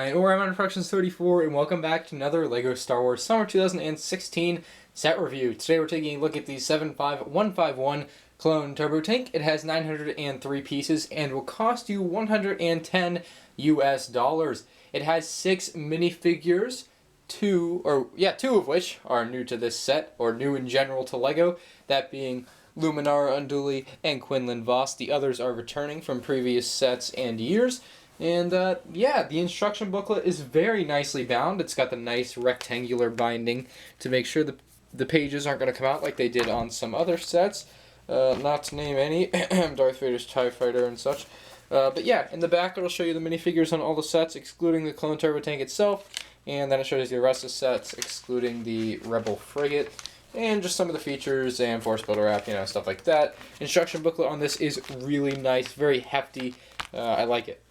Ryan, or I'm on Productions 34, and welcome back to another LEGO Star Wars Summer 2016 set review. Today we're taking a look at the 75151 Clone Turbo Tank. It has 903 pieces and will cost you $110 US. It has 6 minifigures, two of which are new to this set, or new in general to LEGO, that being Luminara, Unduli, and Quinlan Vos. The others are returning from previous sets and years. And yeah, the instruction booklet is very nicely bound. It's got the nice rectangular binding to make sure the pages aren't going to come out like they did on some other sets. Not to name any, Darth Vader's TIE Fighter and such. But yeah, in the back it'll show you the minifigures on all the sets, excluding the Clone Turbo Tank itself. And then it shows you the rest of the sets, excluding the Rebel Frigate. And just some of the features and Force Builder app, stuff like that. Instruction booklet on this is really nice, very hefty. I like it.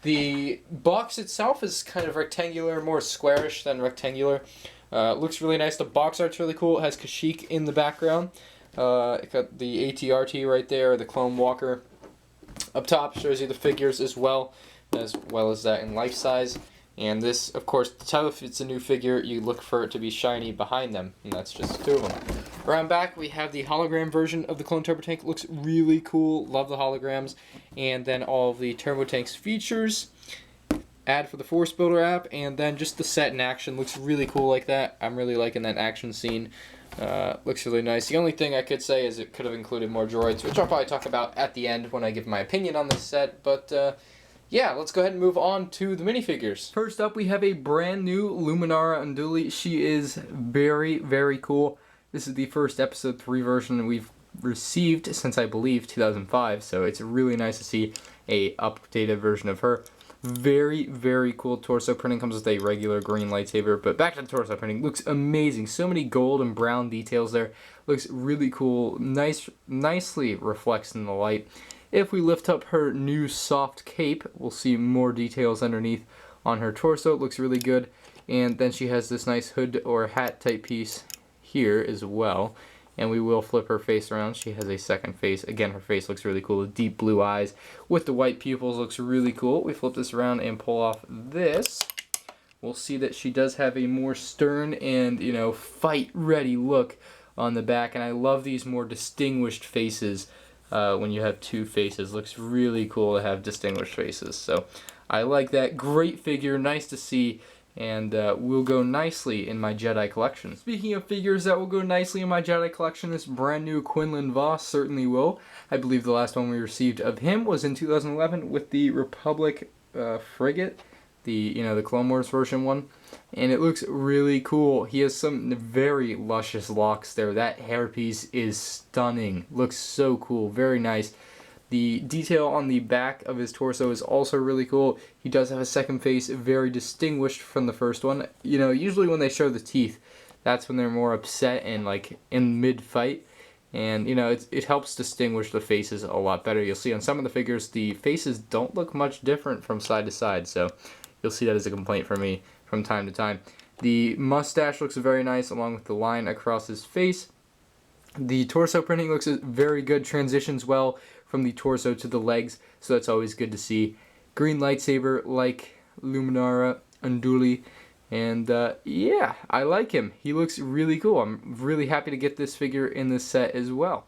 The box itself is kind of rectangular, more squarish than rectangular. Looks really nice. The box art's really cool. It has Kashyyyk in the background. It got the ATRT right there, the Clone Walker. Up top shows you the figures as well as that in life size. And this, of course, if it's a new figure, you look for it to be shiny behind them, and that's just 2 of them. Around back, we have the hologram version of the Clone Turbo Tank. Looks really cool. Love the holograms. And then all of the Turbo Tank's features. Ad for the Force Builder app, and then just the set in action. Looks really cool like that. I'm really liking that action scene. Looks really nice. The only thing I could say is it could have included more droids, which I'll probably talk about at the end when I give my opinion on this set, but yeah, let's go ahead and move on to the minifigures. First up, we have a brand new Luminara Unduli. She is very, very cool. This is the first episode 3 version we've received since, I believe, 2005, so it's really nice to see a updated version of her. Very, very cool torso printing. Comes with a regular green lightsaber, but back to the torso printing. Looks amazing. So many gold and brown details there. Looks really cool. Nicely reflects in the light. If we lift up her new soft cape, we'll see more details underneath on her torso. It looks really good. And then she has this nice hood or hat type piece here as well. And we will flip her face around. She has a second face. Again, her face looks really cool. The deep blue eyes with the white pupils looks really cool. We flip this around and pull off this. We'll see that she does have a more stern and, fight-ready look on the back. And I love these more distinguished faces. When you have 2 faces. Looks really cool to have distinguished faces. So I like that. Great figure. Nice to see. And will go nicely in my Jedi collection. Speaking of figures that will go nicely in my Jedi collection, this brand new Quinlan Vos certainly will. I believe the last one we received of him was in 2011 with the Republic frigate. The Clone Wars version one. And it looks really cool. He has some very luscious locks there. That hairpiece is stunning. Looks so cool. Very nice. The detail on the back of his torso is also really cool. He does have a second face, very distinguished from the first one. Usually when they show the teeth, that's when they're more upset and in mid-fight. And, it helps distinguish the faces a lot better. You'll see on some of the figures, the faces don't look much different from side to side. So you'll see that as a complaint for me from time to time. The mustache looks very nice along with the line across his face. The torso printing looks very good, transitions well from the torso to the legs, so that's always good to see. Green lightsaber like Luminara, Unduli, and yeah, I like him. He looks really cool. I'm really happy to get this figure in this set as well.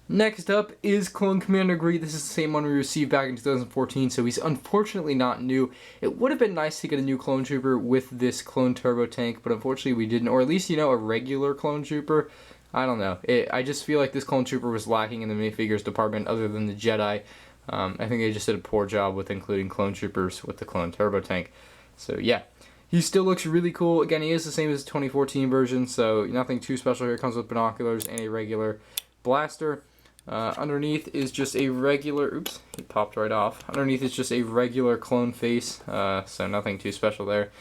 Next up is Clone Commander Gree. This is the same one we received back in 2014, so he's unfortunately not new. It would have been nice to get a new Clone Trooper with this Clone Turbo Tank, but unfortunately we didn't, or at least, a regular Clone Trooper. I don't know. I just feel like this Clone Trooper was lacking in the minifigures department other than the Jedi. I think they just did a poor job with including Clone Troopers with the Clone Turbo Tank. So yeah, he still looks really cool. Again, he is the same as the 2014 version, so nothing too special here. Comes with binoculars and a regular blaster. Underneath is just a regular, oops, he popped right off. Underneath is just a regular clone face, so nothing too special there.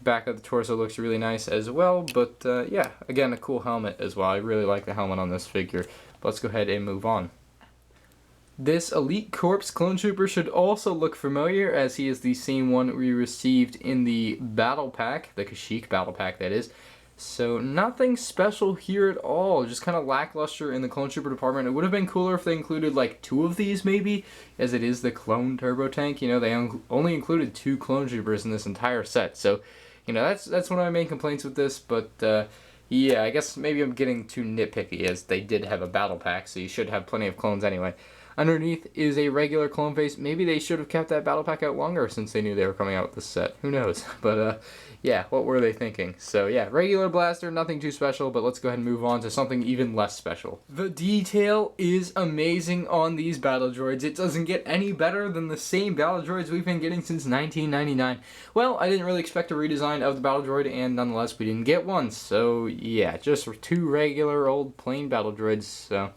Back of the torso looks really nice as well, but yeah, again, a cool helmet as well. I really like the helmet on this figure. But let's go ahead and move on. This Elite Corps Clone Trooper should also look familiar, as he is the same one we received in the Battle Pack, the Kashyyyk Battle Pack that is. So nothing special here at all, just kind of lackluster in the Clone Trooper department. It would have been cooler if they included like 2 of these maybe, as it is the Clone Turbo Tank. You know, they only included 2 Clone Troopers in this entire set. So, you know, that's one of my main complaints with this, but yeah, I guess maybe I'm getting too nitpicky, as they did have a battle pack, so you should have plenty of clones anyway. Underneath is a regular clone face. Maybe they should have kept that battle pack out longer since they knew they were coming out with this set. Who knows? But yeah, what were they thinking? So yeah, regular blaster, nothing too special, but let's go ahead and move on to something even less special. The detail is amazing on these battle droids. It doesn't get any better than the same battle droids we've been getting since 1999. Well, I didn't really expect a redesign of the battle droid, and nonetheless we didn't get one. So yeah, just 2 regular old plain battle droids. So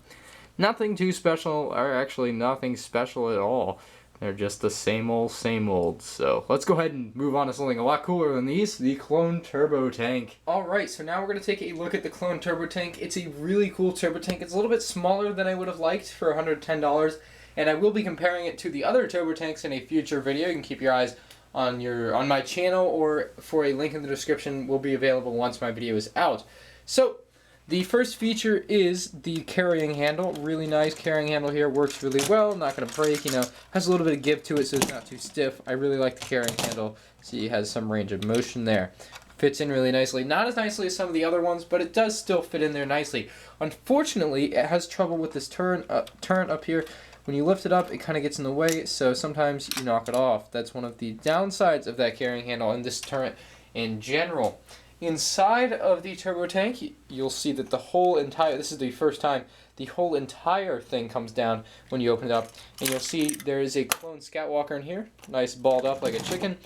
nothing too special, or actually nothing special at all. They're just the same old, same old. So let's go ahead and move on to something a lot cooler than these, the Clone Turbo Tank. Alright, so now we're going to take a look at the Clone Turbo Tank. It's a really cool turbo tank. It's a little bit smaller than I would have liked for $110, and I will be comparing it to the other turbo tanks in a future video. You can keep your eyes on my channel, or for a link in the description will be available once my video is out. So the first feature is the carrying handle. Really nice carrying handle here. Works really well. Not going to break, you know. Has a little bit of give to it so it's not too stiff. I really like the carrying handle. See, it has some range of motion there. Fits in really nicely. Not as nicely as some of the other ones, but it does still fit in there nicely. Unfortunately, it has trouble with this turn up here. When you lift it up, it kind of gets in the way, so sometimes you knock it off. That's one of the downsides of that carrying handle and this turret in general. Inside of the turbo tank, you'll see that the whole entire, this is the first time, the whole entire thing comes down when you open it up. And you'll see there is a clone scout walker in here, nice balled up like a chicken,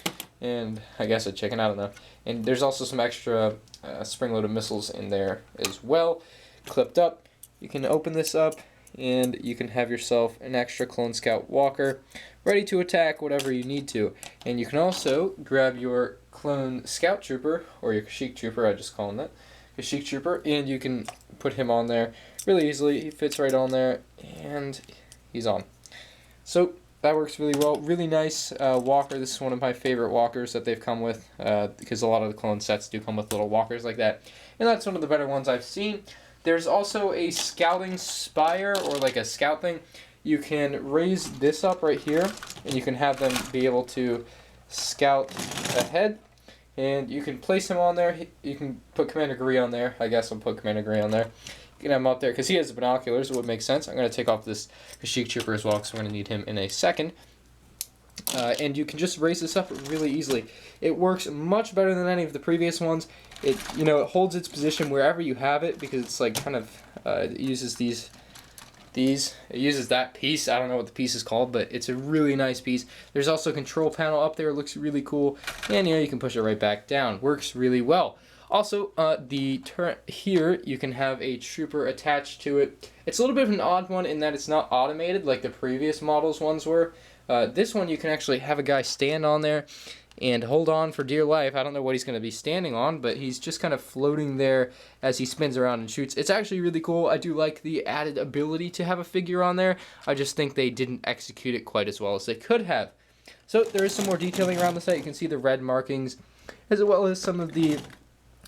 and I guess a chicken, I don't know. And there's also some extra spring-loaded missiles in there as well, clipped up. You can open this up, and you can have yourself an extra clone scout walker ready to attack whatever you need to. And you can also grab your clone scout trooper, or your Kashyyyk trooper, I just call him that, Kashyyyk trooper, and you can put him on there really easily. He fits right on there, and he's on. So that works really well. Really nice walker. This is one of my favorite walkers that they've come with, because a lot of the clone sets do come with little walkers like that, and that's one of the better ones I've seen. There's also a scouting spire, or like a scout thing. You can raise this up right here, and you can have them be able to scout ahead, and you can place him on there. You can put Commander Gree on there. I guess I'll put Commander Gree on there. You can have him up there because he has the binoculars. It would make sense. I'm going to take off this Kashyyyk trooper as well because I'm going to need him in a second. And you can just raise this up really easily. It works much better than any of the previous ones. It holds its position wherever you have it, because it's like kind of it uses it uses that piece. I don't know what the piece is called, but it's a really nice piece. There's also a control panel up there. It looks really cool, and you can push it right back down. Works really well. Also, the turret here, you can have a trooper attached to it. It's a little bit of an odd one in that it's not automated like the previous models ones were. This one you can actually have a guy stand on there and hold on for dear life. I don't know what he's going to be standing on, but he's just kind of floating there as he spins around and shoots. It's actually really cool. I do like the added ability to have a figure on there. I just think they didn't execute it quite as well as they could have. So there is some more detailing around the set. You can see the red markings, as well as some of the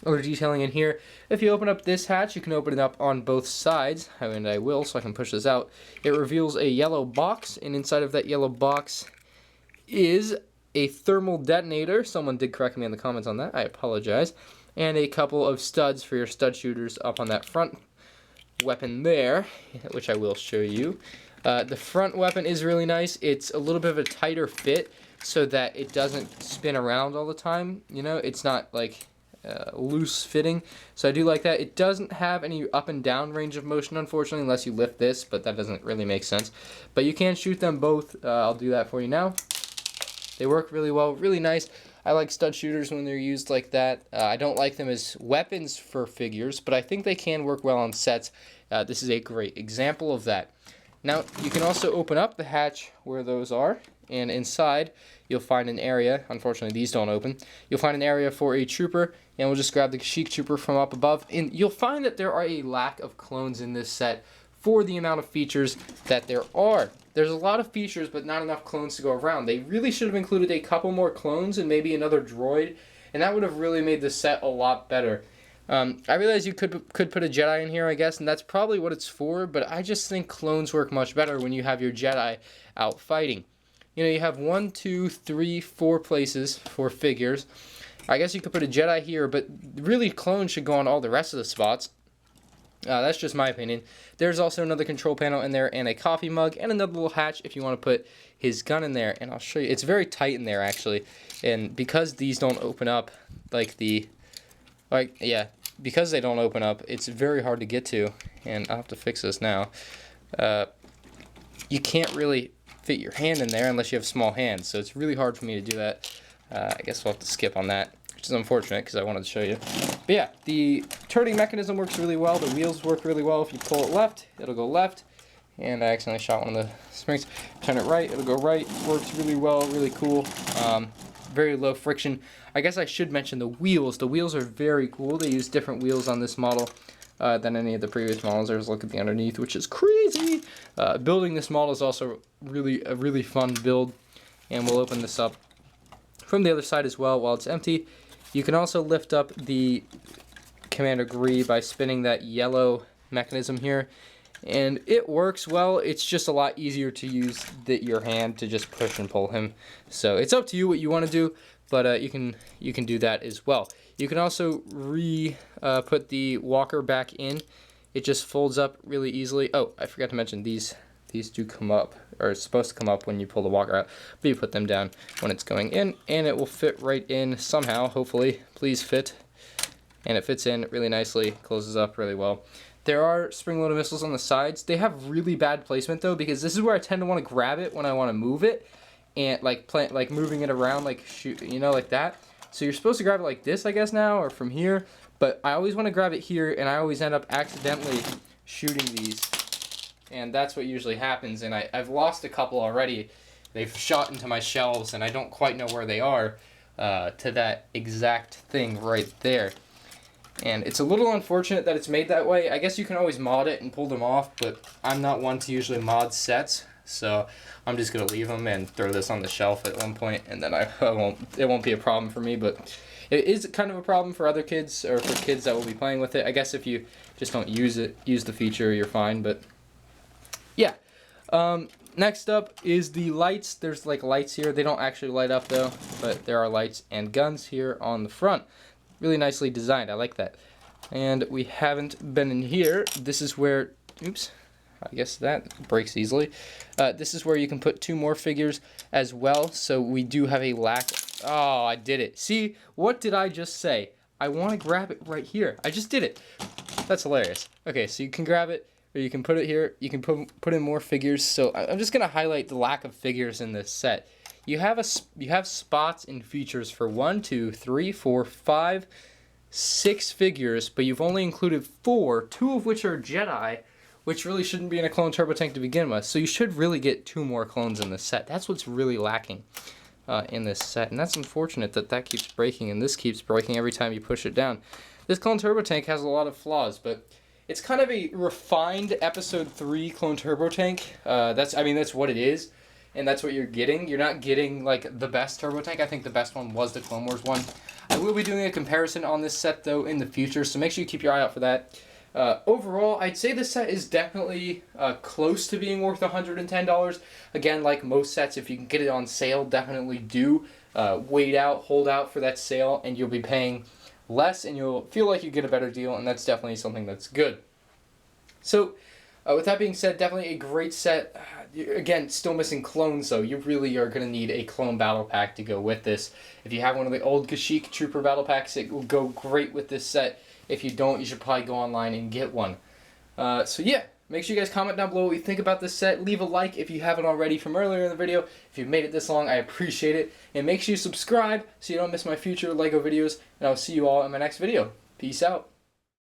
other detailing in here. If you open up this hatch, you can open it up on both sides, and I will, so I can push this out. It reveals a yellow box, and inside of that yellow box is a thermal detonator. Someone did correct me in the comments on that. I apologize. And a couple of studs for your stud shooters up on that front weapon there, which I will show you. The front weapon is really nice. It's a little bit of a tighter fit so that it doesn't spin around all the time. It's not like loose fitting, so I do like that. It doesn't have any up and down range of motion, unfortunately, unless you lift this, but that doesn't really make sense. But you can shoot them both. I'll do that for you now. They work really well, really nice. I like stud shooters when they're used like that. I don't like them as weapons for figures, but I think they can work well on sets. This is a great example of that. Now, you can also open up the hatch where those are, and inside you'll find an area. Unfortunately, these don't open. You'll find an area for a trooper, and we'll just grab the Kashyyyk trooper from up above. And you'll find that there are a lack of clones in this set for the amount of features that there are. There's a lot of features, but not enough clones to go around. They really should have included a couple more clones and maybe another droid, and that would have really made the set a lot better. I realize you could put a Jedi in here, I guess, and that's probably what it's for, but I just think clones work much better when you have your Jedi out fighting. You know, you have 1, 2, 3, 4 places for figures. I guess you could put a Jedi here, but really clones should go on all the rest of the spots. That's just my opinion. There's also another control panel in there and a coffee mug and another little hatch if you want to put his gun in there. And I'll show you. It's very tight in there, actually. And because these don't open up because they don't open up, it's very hard to get to. And I'll have to fix this now. You can't really fit your hand in there unless you have small hands. So it's really hard for me to do that. I guess we'll have to skip on that, which is unfortunate because I wanted to show you. But yeah, the turning mechanism works really well. The wheels work really well. If you pull it left, it'll go left. And I accidentally shot one of the springs. Turn it right, it'll go right. Works really well, really cool. Very low friction. I guess I should mention the wheels. The wheels are very cool. They use different wheels on this model than any of the previous models. There's a look at the underneath, which is crazy. Building this model is also a really fun build. And we'll open this up from the other side as well while it's empty. You can also lift up the Commander Gree by spinning that yellow mechanism here. And it works well. It's just a lot easier to use your hand to just push and pull him. So it's up to you what you want to do, but you can do that as well. You can also put the walker back in. It just folds up really easily. Oh, I forgot to mention these do come up, or it's supposed to come up when you pull the walker out, but you put them down when it's going in, and it will fit right in somehow, hopefully. Please fit. And it fits in really nicely, closes up really well. There are spring-loaded missiles on the sides. They have really bad placement, though, because this is where I tend to want to grab it when I want to move it, and like moving it around, like shoot, you know, like that. So you're supposed to grab it like this, I guess, now, or from here, but I always want to grab it here, and I always end up accidentally shooting these. And that's what usually happens, and I've lost a couple already. They've shot into my shelves, and I don't quite know where they are to that exact thing right there. And it's a little unfortunate that it's made that way. I guess you can always mod it and pull them off, but I'm not one to usually mod sets, so I'm just going to leave them and throw this on the shelf at one point, and then it won't be a problem for me, but it is kind of a problem for other kids, or for kids that will be playing with it. I guess if you just don't use the feature, you're fine, but yeah. Next up is the lights. There's like lights here. They don't actually light up though, but there are lights and guns here on the front. Really nicely designed. I like that. And we haven't been in here. This is where, oops, I guess that breaks easily. This is where you can put 2 more figures as well. So we do have a lack. Oh, I did it. See, what did I just say? I want to grab it right here. I just did it. That's hilarious. Okay, so you can grab it. Or you can put it here. You can put in more figures. So I'm just gonna highlight the lack of figures in this set. You have spots and features for 1, 2, 3, 4, 5, 6 figures, but you've only included 4, 2 of which are Jedi, which really shouldn't be in a clone turbo tank to begin with. So you should really get 2 more clones in this set. That's what's really lacking in this set, and that's unfortunate that keeps breaking, and this keeps breaking every time you push it down. This clone turbo tank has a lot of flaws, but it's kind of a refined Episode 3 clone turbo tank. That's what it is, and that's what you're getting. You're not getting like the best turbo tank. I think the best one was the Clone Wars one. I will be doing a comparison on this set though in the future, so make sure you keep your eye out for that. Overall, I'd say this set is definitely close to being worth $110. Again, like most sets, if you can get it on sale, definitely do. Wait out, hold out for that sale, and you'll be paying less, and you'll feel like you get a better deal, and that's definitely something that's good. So, with that being said, definitely a great set. Again, still missing clones, so you really are going to need a clone battle pack to go with this. If you have one of the old Kashyyyk Trooper battle packs, it will go great with this set. If you don't, you should probably go online and get one. So yeah, make sure you guys comment down below what you think about this set. Leave a like if you haven't already from earlier in the video. If you've made it this long, I appreciate it. And make sure you subscribe so you don't miss my future LEGO videos. And I'll see you all in my next video. Peace out.